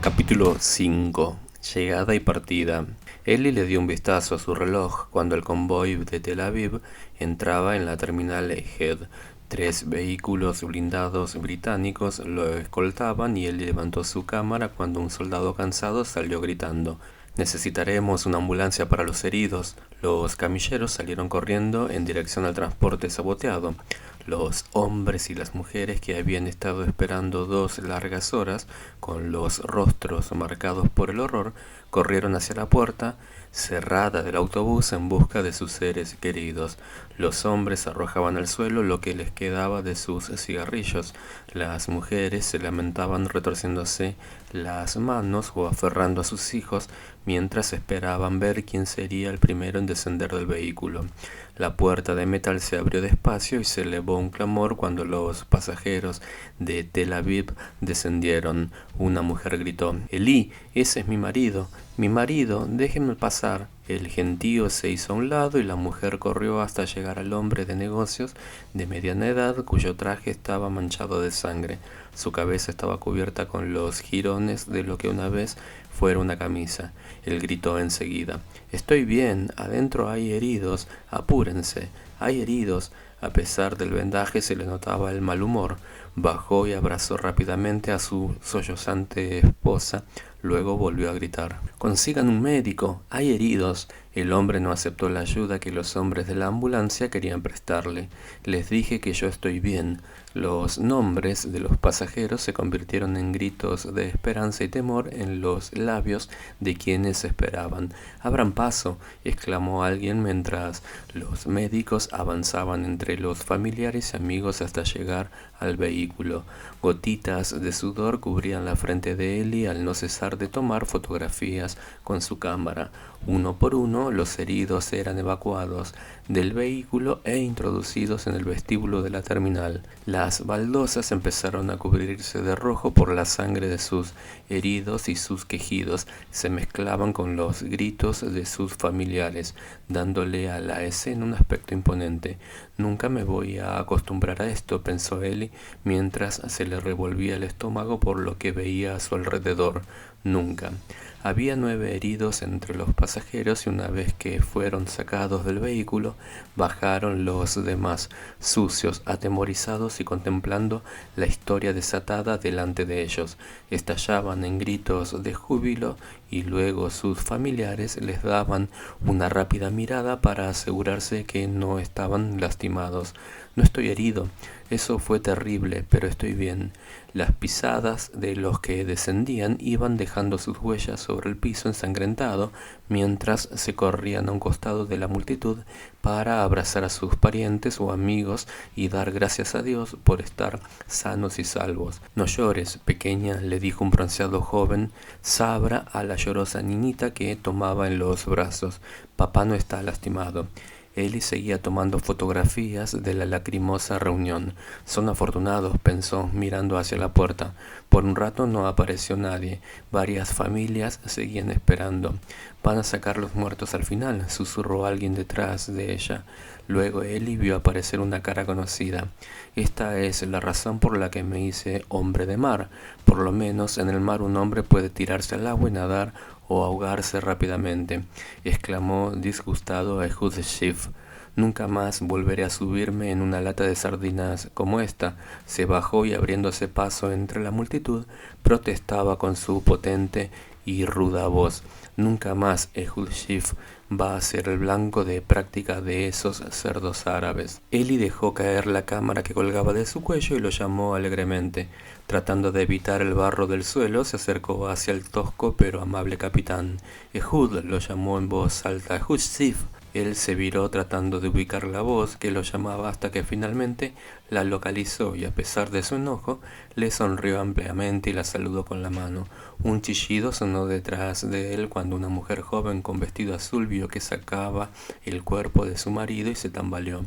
Capítulo 5. Llegada y partida. Eli le dio un vistazo a su reloj cuando el convoy de Tel Aviv entraba en la terminal Head. 3 vehículos blindados británicos lo escoltaban y él levantó su cámara cuando un soldado cansado salió gritando: «Necesitaremos una ambulancia para los heridos». Los camilleros salieron corriendo en dirección al transporte saboteado. Los hombres y las mujeres que habían estado esperando 2 largas horas, con los rostros marcados por el horror, corrieron hacia la puerta cerrada del autobús en busca de sus seres queridos. Los hombres arrojaban al suelo lo que les quedaba de sus cigarrillos. Las mujeres se lamentaban retorciéndose las manos o aferrando a sus hijos mientras esperaban ver quién sería el primero en descender del vehículo. La puerta de metal se abrió despacio y se elevó un clamor cuando los pasajeros de Tel Aviv descendieron. Una mujer gritó: «Elí, ese es mi marido, déjenme pasar». El gentío se hizo a un lado y la mujer corrió hasta llegar al hombre de negocios de mediana edad cuyo traje estaba manchado de sangre. Su cabeza estaba cubierta con los jirones de lo que una vez fuera una camisa. Él gritó enseguida: «Estoy bien, adentro hay heridos, apúrense, hay heridos». A pesar del vendaje se le notaba el mal humor. Bajó y abrazó rápidamente a su sollozante esposa. Luego volvió a gritar: «Consigan un médico, hay heridos». El hombre no aceptó la ayuda que los hombres de la ambulancia querían prestarle. «Les dije que yo estoy bien». Los nombres de los pasajeros se convirtieron en gritos de esperanza y temor en los labios de quienes esperaban. «Abran paso», exclamó alguien mientras los médicos avanzaban entre los familiares y amigos hasta llegar al vehículo. Gotitas de sudor cubrían la frente de Eli al no cesar de tomar fotografías con su cámara. Uno por uno, los heridos eran evacuados del vehículo e introducidos en el vestíbulo de la terminal. Las baldosas empezaron a cubrirse de rojo por la sangre de sus heridos y sus quejidos se mezclaban con los gritos de sus familiares, dándole a la escena un aspecto imponente. «Nunca me voy a acostumbrar a esto», pensó Eli, mientras se le revolvía el estómago por lo que veía a su alrededor. «Nunca». Había 9 heridos entre los pasajeros y una vez que fueron sacados del vehículo, bajaron los demás, sucios, atemorizados y contemplando la historia desatada delante de ellos. Estallaban en gritos de júbilo y luego sus familiares les daban una rápida mirada para asegurarse que no estaban lastimados. «No estoy herido. Eso fue terrible, pero estoy bien». Las pisadas de los que descendían iban dejando sus huellas sobre el piso ensangrentado mientras se corrían a un costado de la multitud para abrazar a sus parientes o amigos y dar gracias a Dios por estar sanos y salvos. «No llores, pequeña», le dijo un bronceado joven Sabra a la llorosa niñita que tomaba en los brazos. «Papá no está lastimado». Eli seguía tomando fotografías de la lacrimosa reunión. «Son afortunados», pensó, mirando hacia la puerta. Por un rato no apareció nadie. Varias familias seguían esperando. «Van a sacar los muertos al final», susurró alguien detrás de ella. Luego Eli vio aparecer una cara conocida. «Esta es la razón por la que me hice hombre de mar. Por lo menos en el mar un hombre puede tirarse al agua y nadar o ahogarse rápidamente», exclamó disgustado Ehud Schiff. «Nunca más volveré a subirme en una lata de sardinas como esta». Se bajó y abriéndose paso entre la multitud, protestaba con su potente y ruda voz: «Nunca más Ehud Schiff va a ser el blanco de práctica de esos cerdos árabes». Eli dejó caer la cámara que colgaba de su cuello y lo llamó alegremente. Tratando de evitar el barro del suelo, se acercó hacia el tosco pero amable capitán. «Ehud», lo llamó en voz alta. «Ehud Schiff». Él se viró tratando de ubicar la voz que lo llamaba hasta que finalmente la localizó y a pesar de su enojo, le sonrió ampliamente y la saludó con la mano. Un chillido sonó detrás de él cuando una mujer joven con vestido azul vio que sacaba el cuerpo de su marido y se tambaleó.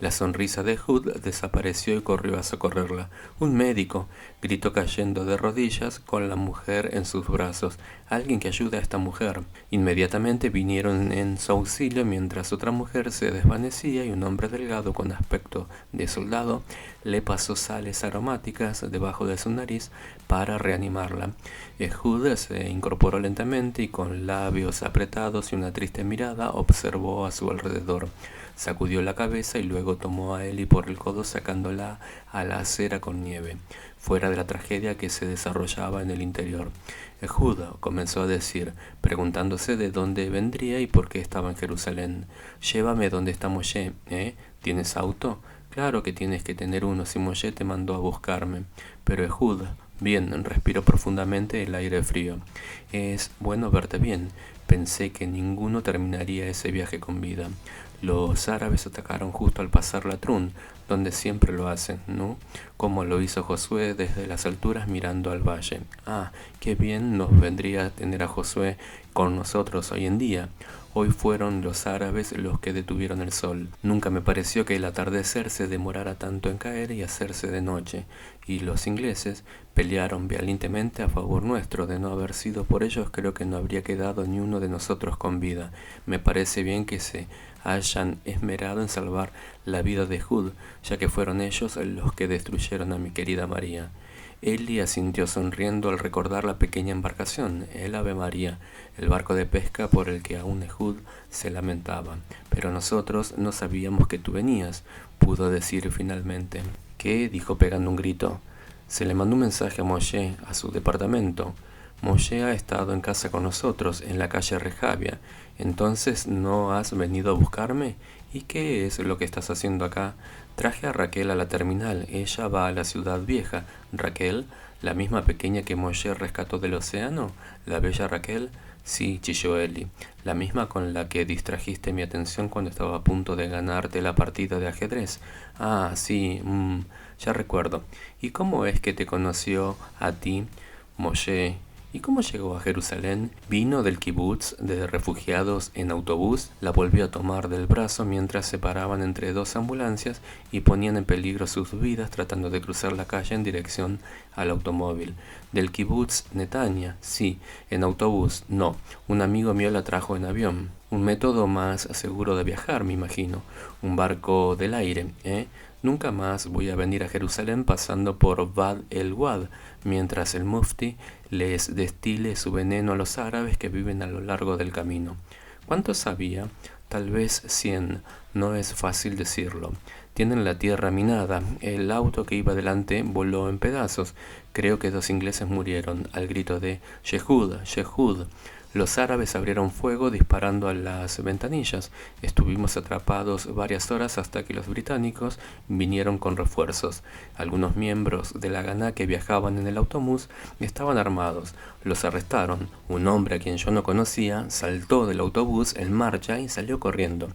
La sonrisa de Hood desapareció y corrió a socorrerla. «¡Un médico!», gritó cayendo de rodillas con la mujer en sus brazos. «Alguien que ayude a esta mujer». Inmediatamente vinieron en su auxilio mientras mientras otra mujer se desvanecía y un hombre delgado con aspecto de soldado le pasó sales aromáticas debajo de su nariz para reanimarla. Ehud se incorporó lentamente y con labios apretados y una triste mirada observó a su alrededor. Sacudió la cabeza y luego tomó a Ellie por el codo sacándola a la acera con nieve, fuera de la tragedia que se desarrollaba en el interior. Ehud comenzó a decir, preguntándose de dónde vendría y por qué estaba en Jerusalén. Llévame donde está Moshe, ¿eh? ¿Tienes auto? Claro que tienes que tener uno si Moshe te mandó a buscarme. Pero Ehud, bien, respiró profundamente el aire frío. Es bueno verte bien. Pensé que ninguno terminaría ese viaje con vida. Los árabes atacaron justo al pasar Latrun, donde siempre lo hacen, ¿no? Como lo hizo Josué desde las alturas mirando al valle. Ah, qué bien nos vendría tener a Josué con nosotros hoy en día. Hoy fueron los árabes los que detuvieron el sol. Nunca me pareció que el atardecer se demorara tanto en caer y hacerse de noche. Y los ingleses pelearon valientemente a favor nuestro. De no haber sido por ellos, creo que no habría quedado ni uno de nosotros con vida. Me parece bien que se hayan esmerado en salvar la vida de Ehud, ya que fueron ellos los que destruyeron a mi querida María. Ellie asintió sonriendo al recordar la pequeña embarcación, el Ave María, el barco de pesca por el que aún Ehud se lamentaba. Pero nosotros no sabíamos que tú venías, pudo decir finalmente. ¿Qué? Dijo pegando un grito. Se le mandó un mensaje a Moshe, a su departamento. Moshe ha estado en casa con nosotros, en la calle Rehavia. ¿Entonces no has venido a buscarme? ¿Y qué es lo que estás haciendo acá? Traje a Raquel a la terminal. Ella va a la ciudad vieja. ¿Raquel? ¿La misma pequeña que Moshe rescató del océano? ¿La bella Raquel? Sí, chilló Ellie. La misma con la que distrajiste mi atención cuando estaba a punto de ganarte la partida de ajedrez. Ah, sí, ya recuerdo. ¿Y cómo es que te conoció a ti, Moshe? ¿Y cómo llegó a Jerusalén? Vino del kibutz de refugiados en autobús, la volvió a tomar del brazo mientras se paraban entre dos ambulancias y ponían en peligro sus vidas tratando de cruzar la calle en dirección al automóvil. Del kibutz Netanya, sí, en autobús, no, un amigo mío la trajo en avión. Un método más seguro de viajar, me imagino. Un barco del aire, ¿eh? Nunca más voy a venir a Jerusalén pasando por Bab el-Wad, mientras el mufti les destile su veneno a los árabes que viven a lo largo del camino. ¿Cuántos había? Tal vez 100, no es fácil decirlo. Tienen la tierra minada. El auto que iba delante voló en pedazos. Creo que 2 ingleses murieron al grito de Yehud, Yehud. Los árabes abrieron fuego disparando a las ventanillas. Estuvimos atrapados varias horas hasta que los británicos vinieron con refuerzos. Algunos miembros de la Haganah que viajaban en el autobús estaban armados. Los arrestaron. Un hombre a quien yo no conocía saltó del autobús en marcha y salió corriendo.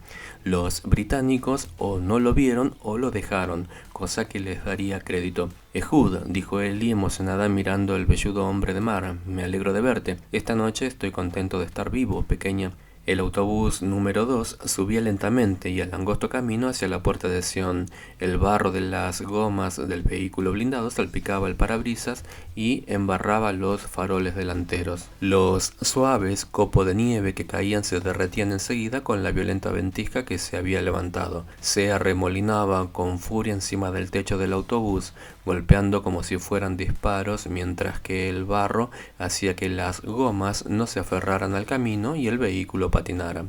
Los británicos o no lo vieron o lo dejaron, cosa que les daría crédito. Ehud, dijo Ellie emocionada mirando el velludo hombre de mar, me alegro de verte. Esta noche estoy contento de estar vivo, pequeña. El autobús número 2 subía lentamente y al angosto camino hacia la puerta de Sion. El barro de las gomas del vehículo blindado salpicaba el parabrisas y embarraba los faroles delanteros. Los suaves copos de nieve que caían se derretían enseguida con la violenta ventisca que se había levantado. Se arremolinaba con furia encima del techo del autobús, golpeando como si fueran disparos, mientras que el barro hacía que las gomas no se aferraran al camino y el vehículo patinara.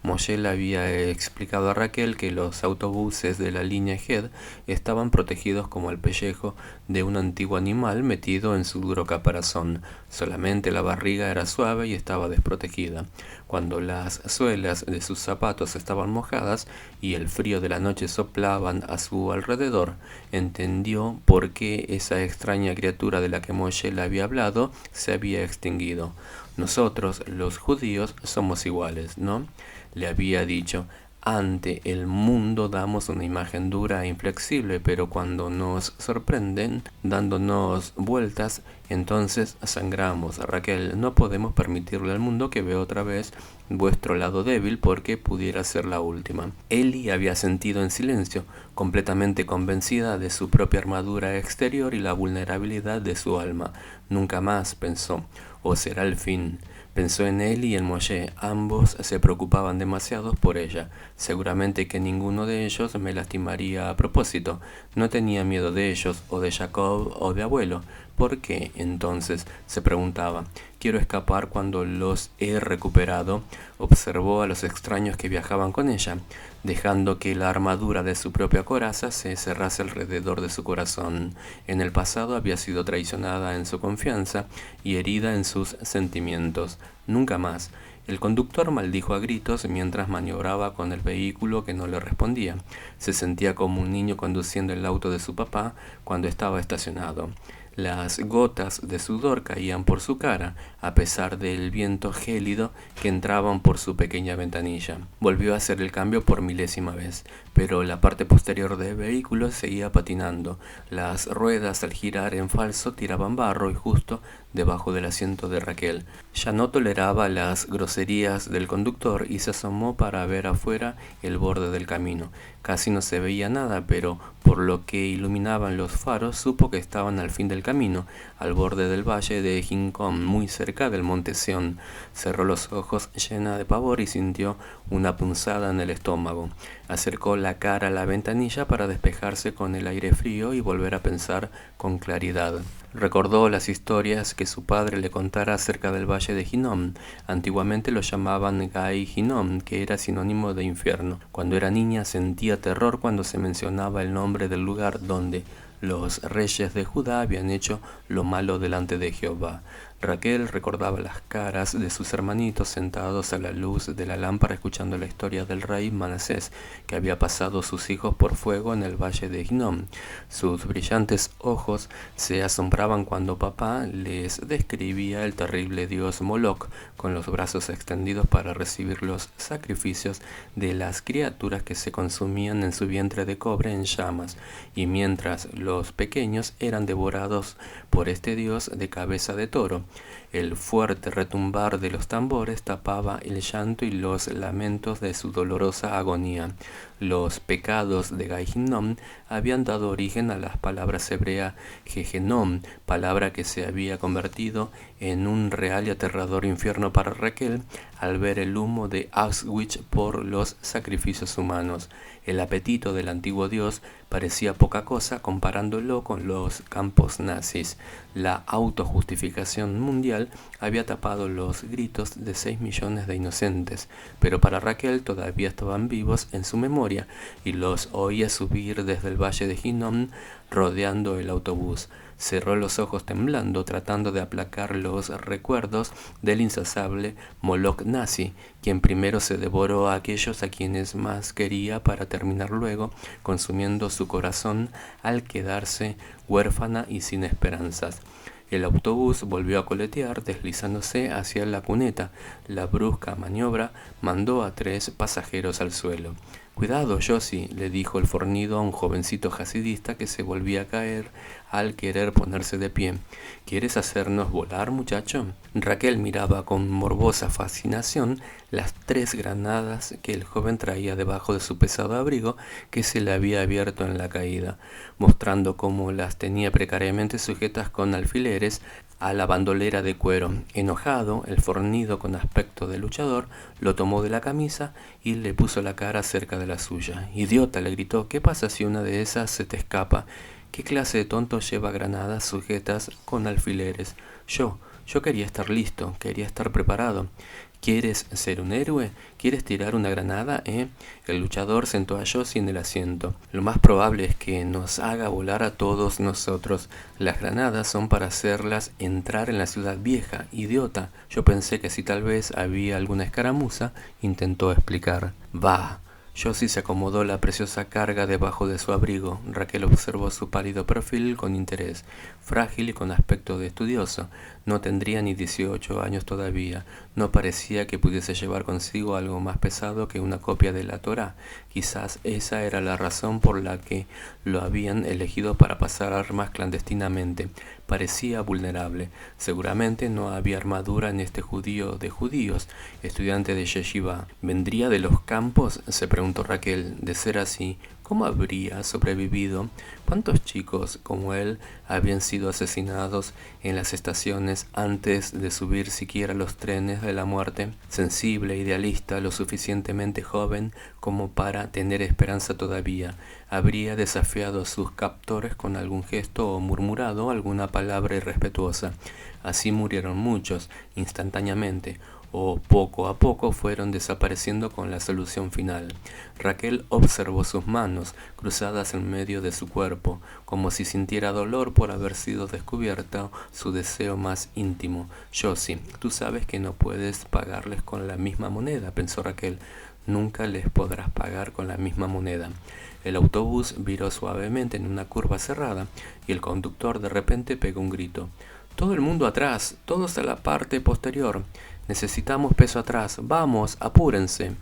Moshe le había explicado a Raquel que los autobuses de la línea Head estaban protegidos como el pellejo de un antiguo animal metido en su duro caparazón. Solamente la barriga era suave y estaba desprotegida. Cuando las suelas de sus zapatos estaban mojadas y el frío de la noche soplaban a su alrededor, entendió por qué esa extraña criatura de la que Moshe le había hablado se había extinguido. Nosotros, los judíos, somos iguales, ¿no? Le había dicho. Ante el mundo damos una imagen dura e inflexible, pero cuando nos sorprenden dándonos vueltas, entonces sangramos. Raquel, no podemos permitirle al mundo que vea otra vez vuestro lado débil porque pudiera ser la última. Ellie había sentido en silencio, completamente convencida de su propia armadura exterior y la vulnerabilidad de su alma. Nunca más, pensó, o será el fin. Pensó en él y en Moshe. Ambos se preocupaban demasiado por ella. Seguramente que ninguno de ellos me lastimaría a propósito. No tenía miedo de ellos, o de Jacob, o de abuelo. ¿Por qué, entonces? Se preguntaba. Quiero escapar cuando los he recuperado. Observó a los extraños que viajaban con ella, dejando que la armadura de su propia coraza se cerrase alrededor de su corazón. En el pasado había sido traicionada en su confianza y herida en sus sentimientos. Nunca más. El conductor maldijo a gritos mientras maniobraba con el vehículo que no le respondía. Se sentía como un niño conduciendo el auto de su papá cuando estaba estacionado. Las gotas de sudor caían por su cara, a pesar del viento gélido que entraban por su pequeña ventanilla. Volvió a hacer el cambio por milésima vez, pero la parte posterior del vehículo seguía patinando. Las ruedas al girar en falso tiraban barro y justo debajo del asiento de Raquel. Ya no toleraba las groserías del conductor y se asomó para ver afuera el borde del camino. Casi no se veía nada, pero por lo que iluminaban los faros supo que estaban al fin del camino, al borde del valle de Hincón, muy cerca del monte Sión. Cerró los ojos llena de pavor y sintió una punzada en el estómago. Acercó la cara a la ventanilla para despejarse con el aire frío y volver a pensar con claridad. Recordó las historias que su padre le contara acerca del valle de Hinnom. Antiguamente lo llamaban Gai Hinnom, que era sinónimo de infierno. Cuando era niña sentía terror cuando se mencionaba el nombre del lugar donde los reyes de Judá habían hecho lo malo delante de Jehová. Raquel recordaba las caras de sus hermanitos sentados a la luz de la lámpara escuchando la historia del rey Manasés, que había pasado sus hijos por fuego en el valle de Hinnom. Sus brillantes ojos se asombraban cuando papá les describía el terrible dios Moloch, con los brazos extendidos para recibir los sacrificios de las criaturas que se consumían en su vientre de cobre en llamas, y mientras los pequeños eran devorados por este dios de cabeza de toro. El fuerte retumbar de los tambores tapaba el llanto y los lamentos de su dolorosa agonía. Los pecados de Gai-Hinnom habían dado origen a las palabras hebreas Gehenom, palabra que se había convertido en un real y aterrador infierno para Raquel al ver el humo de Auschwitz por los sacrificios humanos. El apetito del antiguo dios parecía poca cosa comparándolo con los campos nazis. La autojustificación mundial había tapado los gritos de 6 millones de inocentes, pero para Raquel todavía estaban vivos en su memoria y los oía subir desde el valle de Hinnom rodeando el autobús. Cerró los ojos temblando, tratando de aplacar los recuerdos del insaciable Moloch nazi, quien primero se devoró a aquellos a quienes más quería para terminar luego consumiendo su corazón al quedarse huérfana y sin esperanzas. El autobús volvió a coletear, deslizándose hacia la cuneta. La brusca maniobra mandó a 3 pasajeros al suelo. «Cuidado, Josie», le dijo el fornido a un jovencito jasidista que se volvía a caer al querer ponerse de pie. «¿Quieres hacernos volar, muchacho?» Raquel miraba con morbosa fascinación las 3 granadas que el joven traía debajo de su pesado abrigo que se le había abierto en la caída, mostrando cómo las tenía precariamente sujetas con alfileres a la bandolera de cuero. Enojado, el fornido con aspecto de luchador lo tomó de la camisa y le puso la cara cerca de la suya. «Idiota», le gritó, «¿qué pasa si una de esas se te escapa? ¿Qué clase de tonto lleva granadas sujetas con alfileres? Yo quería estar listo, quería estar preparado». «¿Quieres ser un héroe? ¿Quieres tirar una granada, El luchador sentó a Josie en el asiento. «Lo más probable es que nos haga volar a todos nosotros. Las granadas son para hacerlas entrar en la ciudad vieja. Idiota. Yo pensé que si tal vez había alguna escaramuza», intentó explicar. «Bah». Josie se acomodó la preciosa carga debajo de su abrigo. Raquel observó su pálido perfil con interés, frágil y con aspecto de estudioso. No tendría ni 18 años todavía. No parecía que pudiese llevar consigo algo más pesado que una copia de la Torá. Quizás esa era la razón por la que lo habían elegido para pasar armas clandestinamente. Parecía vulnerable. Seguramente no había armadura en este judío de judíos, estudiante de yeshiva. ¿Vendría de los campos?, se preguntó Raquel. De ser así, ¿Cómo habría sobrevivido? ¿Cuántos chicos como él habían sido asesinados en las estaciones antes de subir siquiera los trenes de la muerte? Sensible, idealista, lo suficientemente joven como para tener esperanza todavía, habría desafiado a sus captores con algún gesto o murmurado alguna palabra irrespetuosa. Así murieron muchos, instantáneamente, o poco a poco fueron desapareciendo con la solución final. Raquel observó sus manos, cruzadas en medio de su cuerpo, como si sintiera dolor por haber sido descubierta su deseo más íntimo. Josie, tú sabes que no puedes pagarles con la misma moneda, pensó Raquel. Nunca les podrás pagar con la misma moneda. El autobús viró suavemente en una curva cerrada y el conductor de repente pegó un grito. Todo el mundo atrás, todos a la parte posterior. Necesitamos peso atrás. Vamos, apúrense.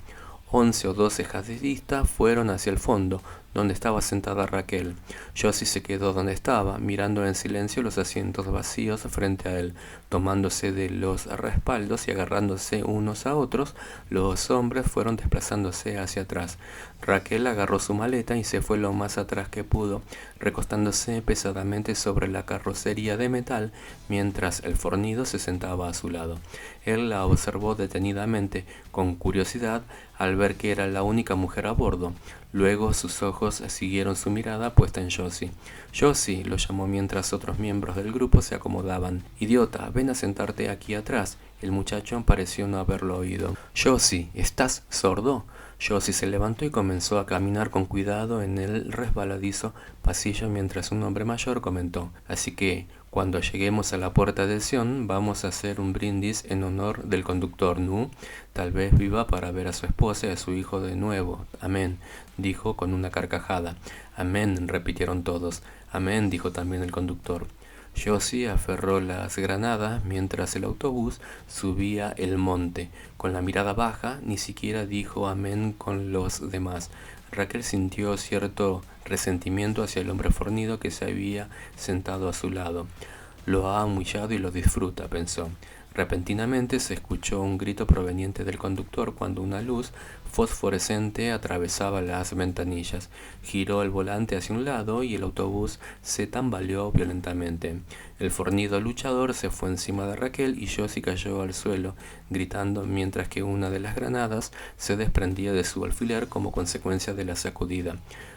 11 o 12 jazzistas fueron hacia el fondo, donde estaba sentada Raquel. Josie se quedó donde estaba, mirando en silencio los asientos vacíos frente a él. Tomándose de los respaldos y agarrándose unos a otros, los hombres fueron desplazándose hacia atrás. Raquel agarró su maleta y se fue lo más atrás que pudo, recostándose pesadamente sobre la carrocería de metal, mientras el fornido se sentaba a su lado. Él la observó detenidamente, con curiosidad, al ver que era la única mujer a bordo. Luego sus ojos siguieron su mirada puesta en Josie. Josie, lo llamó mientras otros miembros del grupo se acomodaban. Idiota, ven a sentarte aquí atrás. El muchacho pareció no haberlo oído. Josie, ¿estás sordo? Josie se levantó y comenzó a caminar con cuidado en el resbaladizo pasillo mientras un hombre mayor comentó. Así que, cuando lleguemos a la puerta de Sion, vamos a hacer un brindis en honor del conductor, ¿no? Tal vez viva para ver a su esposa y a su hijo de nuevo. Amén, dijo con una carcajada. Amén, repitieron todos. Amén, dijo también el conductor. Josie aferró las granadas mientras el autobús subía el monte. Con la mirada baja, ni siquiera dijo amén con los demás. Raquel sintió cierto resentimiento hacia el hombre fornido que se había sentado a su lado. Lo ha humillado y lo disfruta, pensó. Repentinamente se escuchó un grito proveniente del conductor cuando una luz fosforescente atravesaba las ventanillas. Giró el volante hacia un lado y el autobús se tambaleó violentamente. El fornido luchador se fue encima de Raquel y Josie cayó al suelo, gritando mientras que una de las granadas se desprendía de su alfiler como consecuencia de la sacudida.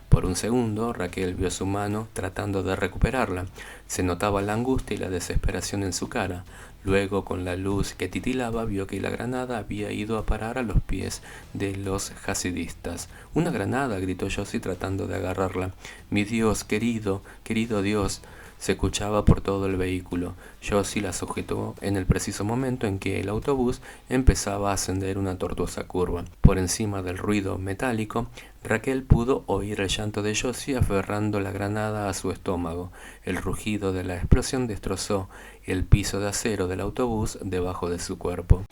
Por un segundo, Raquel vio su mano tratando de recuperarla. Se notaba la angustia y la desesperación en su cara. Luego, con la luz que titilaba, vio que la granada había ido a parar a los pies de los hasidistas. ¡Una granada! Gritó Josie tratando de agarrarla. ¡Mi Dios, querido, querido Dios! Se escuchaba por todo el vehículo. Josie la sujetó en el preciso momento en que el autobús empezaba a ascender una tortuosa curva. Por encima del ruido metálico, Raquel pudo oír el llanto de Josie aferrando la granada a su estómago. El rugido de la explosión destrozó el piso de acero del autobús debajo de su cuerpo.